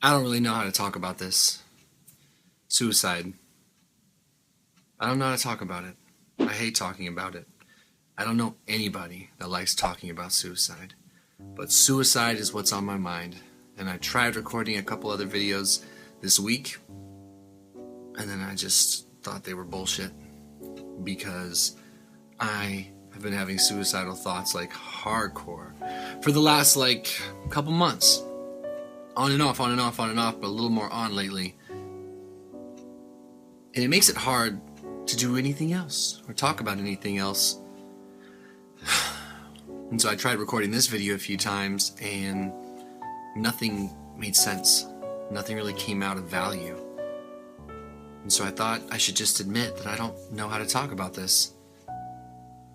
I don't really know how to talk about this. Suicide. I don't know how to talk about it. I hate talking about it. I don't know anybody that likes talking about suicide. But suicide is what's on my mind. And I tried recording a couple other videos this week. And then I just thought they were bullshit. Because I have been having suicidal thoughts like hardcore for the last couple months. On and off, but a little more on lately. And it makes it hard to do anything else or talk about anything else. And so I tried recording this video a few times and nothing made sense. Nothing really came out of value. And so I thought I should just admit that I don't know how to talk about this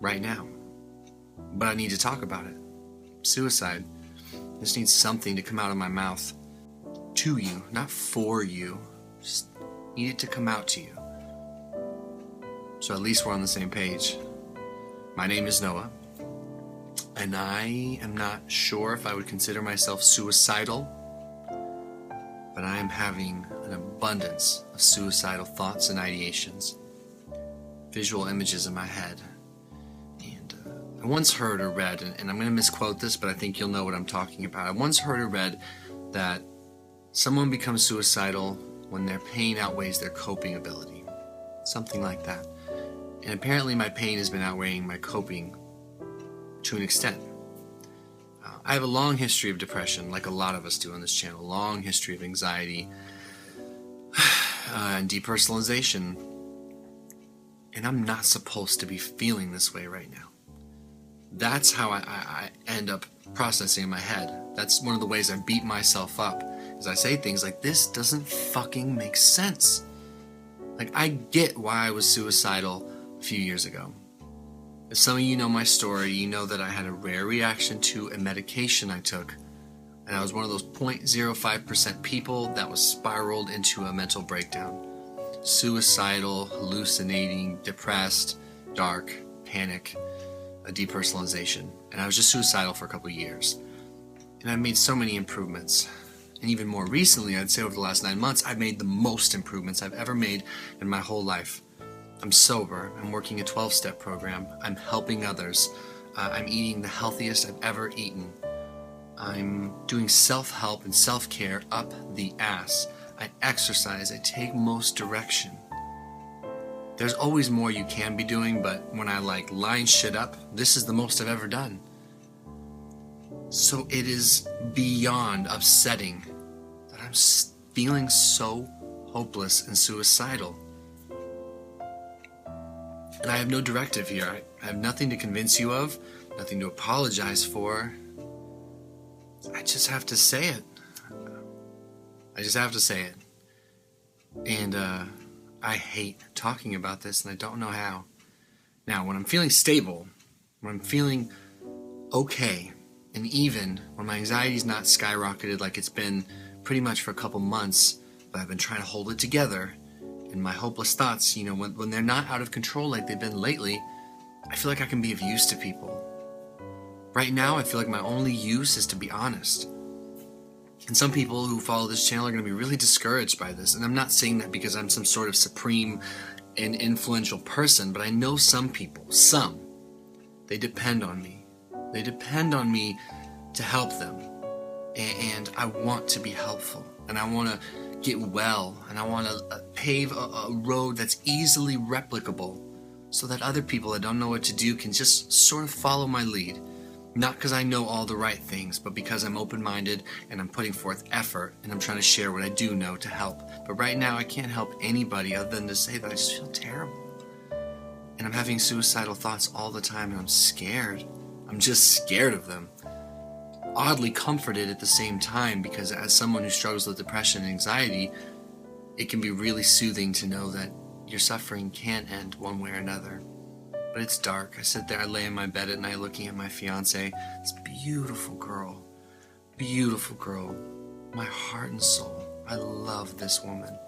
right now. But I need to talk about it. Suicide. I just need something to come out of my mouth to you, not for you. Just need it to come out to you. So at least we're on the same page. My name is Noah, and I am not sure if I would consider myself suicidal, but I am having an abundance of suicidal thoughts and ideations, visual images in my head. And I once heard or read, and I'm going to misquote this, but I think you'll know what I'm talking about. I once heard or read that someone becomes suicidal when their pain outweighs their coping ability. Something like that. And apparently my pain has been outweighing my coping to an extent. I have a long history of depression, like a lot of us do on this channel. Long history of anxiety and depersonalization. And I'm not supposed to be feeling this way right now. That's how I end up processing in my head. That's one of the ways I beat myself up. Is I say things like, this doesn't fucking make sense. Like, I get why I was suicidal a few years ago. If some of you know my story, you know that I had a rare reaction to a medication I took. And I was one of those 0.05% people that was spiraled into a mental breakdown. Suicidal, hallucinating, depressed, dark, panic, a depersonalization. And I was just suicidal for a couple of years. And I made so many improvements. And even more recently, I'd say over the last 9 months, I've made the most improvements I've ever made in my whole life. I'm sober. I'm working a 12-step program. I'm helping others. I'm eating the healthiest I've ever eaten. I'm doing self-help and self-care up the ass. I exercise. I take most direction. There's always more you can be doing, but when I line shit up, this is the most I've ever done. So it is beyond upsetting that I'm feeling so hopeless and suicidal. And I have no directive here. I have nothing to convince you of, nothing to apologize for. I just have to say it. I just have to say it. And I hate talking about this, and I don't know how. Now, when I'm feeling stable, when I'm feeling okay, and even when my anxiety's not skyrocketed like it's been pretty much for a couple months, but I've been trying to hold it together, and my hopeless thoughts, when they're not out of control like they've been lately, I feel like I can be of use to people. Right now, I feel like my only use is to be honest. And some people who follow this channel are going to be really discouraged by this. And I'm not saying that because I'm some sort of supreme and influential person, but I know some people, they depend on me. They depend on me to help them. And I want to be helpful. And I want to get well. And I want to pave a road that's easily replicable so that other people that don't know what to do can just sort of follow my lead. Not because I know all the right things, but because I'm open-minded and I'm putting forth effort and I'm trying to share what I do know to help. But right now I can't help anybody other than to say that I just feel terrible. And I'm having suicidal thoughts all the time and I'm scared. I'm just scared of them. Oddly comforted at the same time, because as someone who struggles with depression and anxiety, it can be really soothing to know that your suffering can end one way or another. But it's dark. I sit there, I lay in my bed at night looking at my fiance, this beautiful girl, my heart and soul. I love this woman.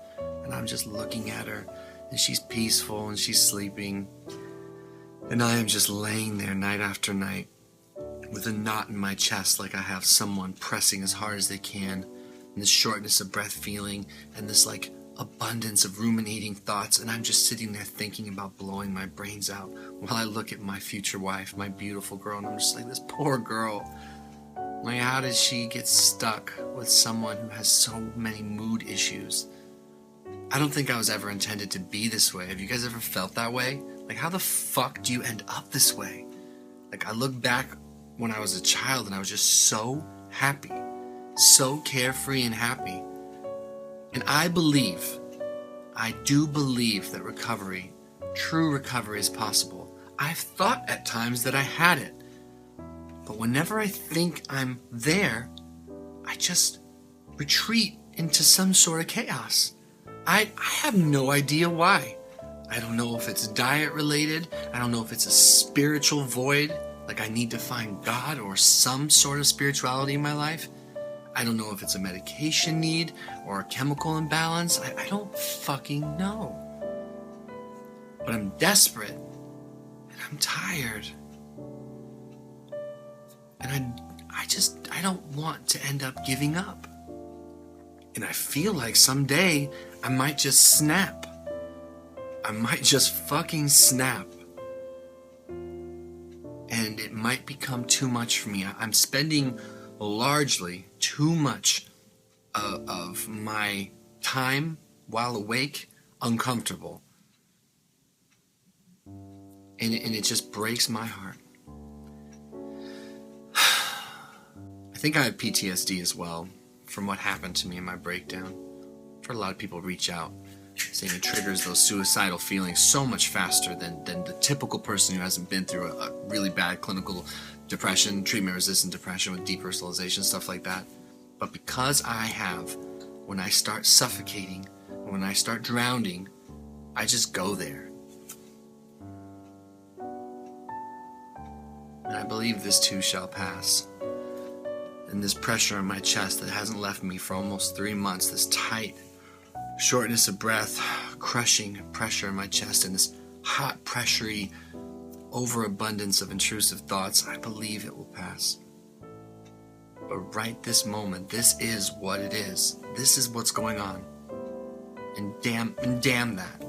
And I'm just looking at her, and she's peaceful and she's sleeping. And I am just laying there night after night with a knot in my chest, like I have someone pressing as hard as they can and this shortness of breath feeling, and this like abundance of ruminating thoughts, and I'm just sitting there thinking about blowing my brains out while I look at my future wife, my beautiful girl, and I'm just like, this poor girl. Like, how did she get stuck with someone who has so many mood issues? I don't think I was ever intended to be this way. Have you guys ever felt that way? Like, how the fuck do you end up this way? Like, I look back when I was a child and I was just so happy, so carefree and happy. And I do believe that recovery, true recovery, is possible. I've thought at times that I had it. But whenever I think I'm there, I just retreat into some sort of chaos. I have no idea why. I don't know if it's diet related. I don't know if it's a spiritual void, like I need to find God or some sort of spirituality in my life. I don't know if it's a medication need or a chemical imbalance. I don't fucking know. But I'm desperate and I'm tired. And I don't want to end up giving up. And I feel like someday I might just snap. I might just fucking snap. And it might become too much for me. I'm spending largely too much of my time while awake uncomfortable. And it just breaks my heart. I think I have PTSD as well from what happened to me in my breakdown. I've heard a lot of people reach out saying it triggers those suicidal feelings so much faster than the typical person who hasn't been through a really bad clinical depression, treatment-resistant depression with depersonalization, stuff like that. But because I have, when I start suffocating, when I start drowning, I just go there. And I believe this too shall pass. And this pressure on my chest that hasn't left me for almost 3 months, this tight shortness of breath, crushing pressure in my chest, and this hot, pressury overabundance of intrusive thoughts, I believe it will pass. But right this moment, this is what it is. This is what's going on. And damn that.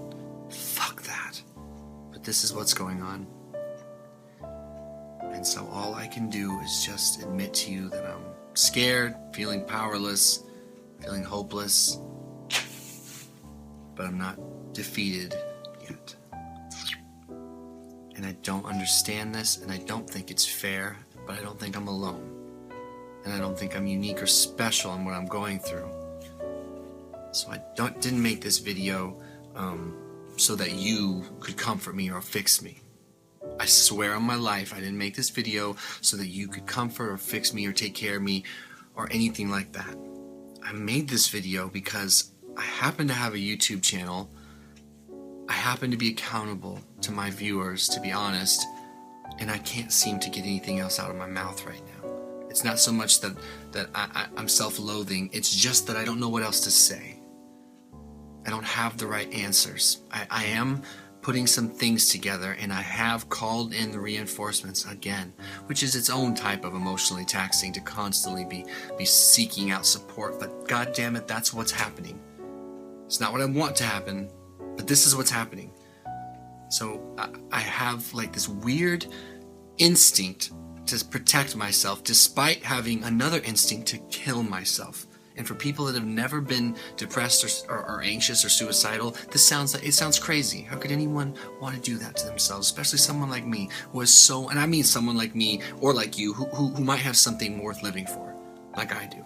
Fuck that. But this is what's going on. And so all I can do is just admit to you that I'm scared, feeling powerless, feeling hopeless, but I'm not defeated yet. And I don't understand this, and I don't think it's fair, but I don't think I'm alone. And I don't think I'm unique or special in what I'm going through. So I didn't make this video so that you could comfort me or fix me. I swear on my life, I didn't make this video so that you could comfort or fix me or take care of me or anything like that. I made this video because I happen to have a YouTube channel. I happen to be accountable to my viewers, to be honest, and I can't seem to get anything else out of my mouth right now. It's not so much that I'm self-loathing, it's just that I don't know what else to say. I don't have the right answers. I am putting some things together, and I have called in the reinforcements again, which is its own type of emotionally taxing to constantly be seeking out support, but god damn it, that's what's happening. It's not what I want to happen, but this is what's happening. So I have like this weird instinct to protect myself despite having another instinct to kill myself. And for people that have never been depressed or anxious or suicidal, it sounds crazy. How could anyone want to do that to themselves? Especially someone like me who is so, and I mean someone like me or like you who might have something worth living for, like I do.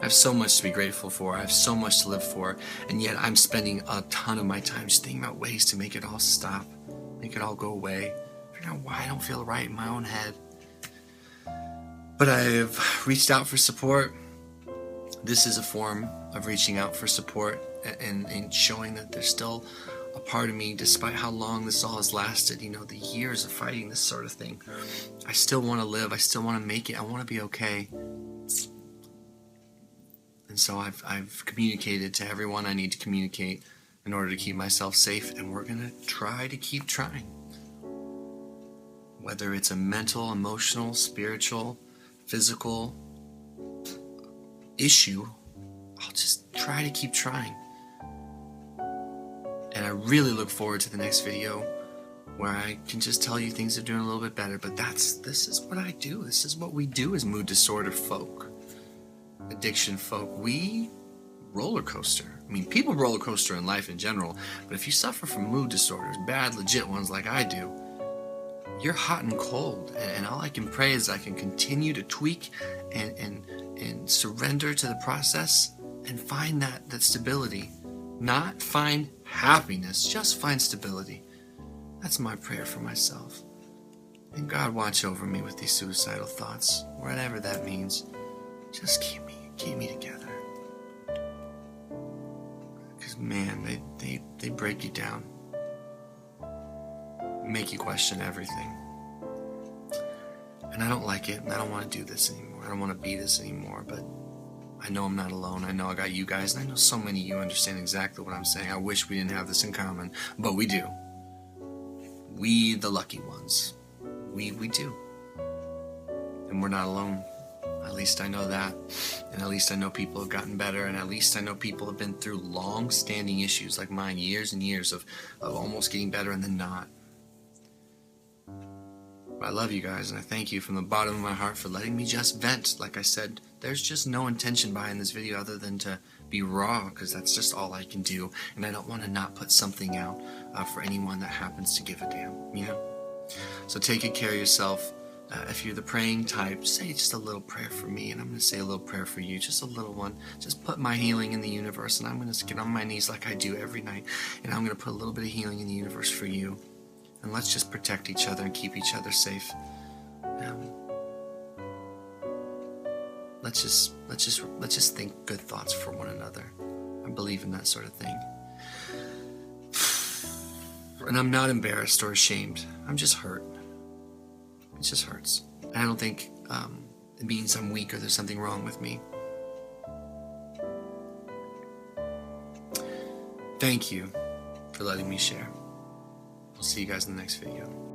I have so much to be grateful for. I have so much to live for, and yet I'm spending a ton of my time just thinking about ways to make it all stop, make it all go away, figuring out why I don't feel right in my own head. But I've reached out for support. This is a form of reaching out for support and showing that there's still a part of me, despite how long this all has lasted, the years of fighting this sort of thing. I still want to live. I still want to make it. I want to be okay. And so I've communicated to everyone I need to communicate in order to keep myself safe, and we're going to try to keep trying. Whether it's a mental, emotional, spiritual, physical issue, I'll just try to keep trying. And I really look forward to the next video where I can just tell you things are doing a little bit better. But this is what I do. This is what we do as mood disorder folk, addiction folk. We roller coaster. I mean, people roller coaster in life in general, but if you suffer from mood disorders, bad, legit ones like I do, you're hot and cold. And all I can pray is I can continue to tweak and surrender to the process and find that stability. Not find happiness, just find stability. That's my prayer for myself. And God, watch over me with these suicidal thoughts, whatever that means. Just keep me together. Because man, they break you down, make you question everything. And I don't like it, and I don't want to do this anymore. I don't want to be this anymore, but I know I'm not alone. I know I got you guys, and I know so many of you understand exactly what I'm saying. I wish we didn't have this in common, but we do. We, the lucky ones, we do. And we're not alone. At least I know that. And at least I know people have gotten better, and at least I know people have been through long-standing issues like mine, years and years of almost getting better and then not. But I love you guys, and I thank you from the bottom of my heart for letting me just vent. Like I said, there's just no intention behind this video other than to be raw, because that's just all I can do. And I don't want to not put something out for anyone that happens to give a damn, you know? So take good care of yourself. If you're the praying type, say just a little prayer for me, and I'm going to say a little prayer for you, just a little one. Just put my healing in the universe, and I'm going to get on my knees like I do every night, and I'm going to put a little bit of healing in the universe for you. And let's just protect each other and keep each other safe. Let's just think good thoughts for one another. I believe in that sort of thing. And I'm not embarrassed or ashamed. I'm just hurt. It just hurts. And I don't think it means I'm weak or there's something wrong with me. Thank you for letting me share. I'll see you guys in the next video.